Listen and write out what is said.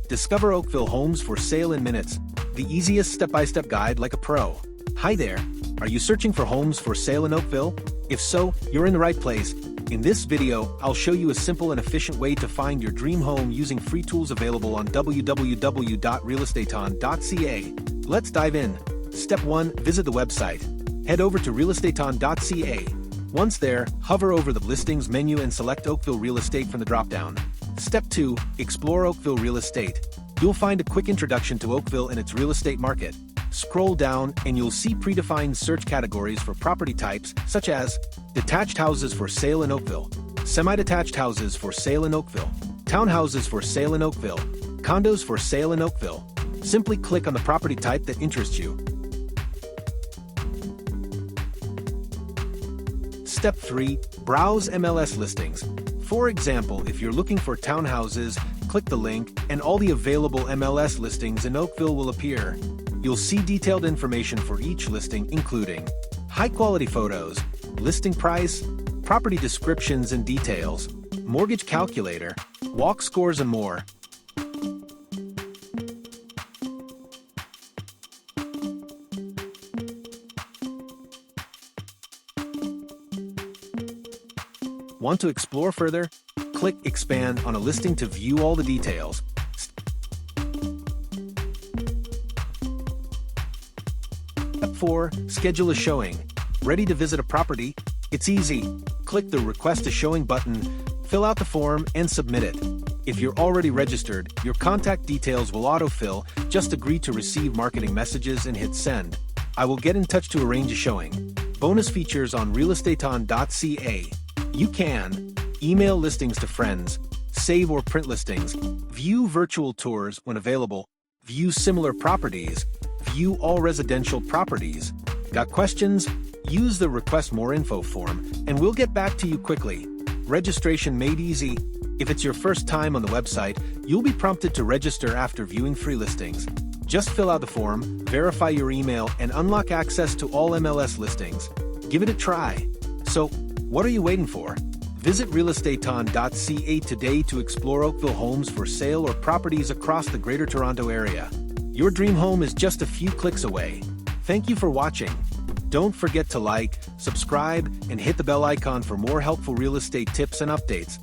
Discover Oakville homes for sale in minutes. The easiest step-by-step guide like a pro. Hi there. Are you searching for homes for sale in Oakville? If so, you're in the right place. In this video, I'll show you a simple and efficient way to find your dream home using free tools available on www.realestateon.ca. Let's dive in. Step 1. Visit the website. Head over to realestateon.ca. Once there, hover over the Listings menu and select Oakville Real Estate from the drop-down. Step 2. Explore Oakville Real Estate. You'll find a quick introduction to Oakville and its real estate market. Scroll down and you'll see predefined search categories for property types such as detached houses for sale in Oakville, semi-detached houses for sale in Oakville, townhouses for sale in Oakville, condos for sale in Oakville. Simply click on the property type that interests you. Step 3. Browse MLS listings. For example, if you're looking for townhouses, click the link and all the available MLS listings in Oakville will appear. You'll see detailed information for each listing including high-quality photos, listing price, property descriptions and details, mortgage calculator, walk scores and more. Want to explore further? Click Expand on a listing to view all the details. Step 4. Schedule a showing. Ready to visit a property? It's easy. Click the Request a Showing button, fill out the form, and submit it. If you're already registered, your contact details will autofill. Just agree to receive marketing messages and hit Send. I will get in touch to arrange a showing. Bonus features on realestateon.ca. You can email listings to friends, save or print listings, view virtual tours when available, view similar properties, view all residential properties. Got questions? Use the Request More Info form, and we'll get back to you quickly. Registration made easy. If it's your first time on the website, you'll be prompted to register after viewing free listings. Just fill out the form, verify your email, and unlock access to all MLS listings. Give it a try. So, what are you waiting for? Visit realestateon.ca today to explore Oakville homes for sale or properties across the Greater Toronto Area. Your dream home is just a few clicks away. Thank you for watching. Don't forget to like, subscribe, and hit the bell icon for more helpful real estate tips and updates.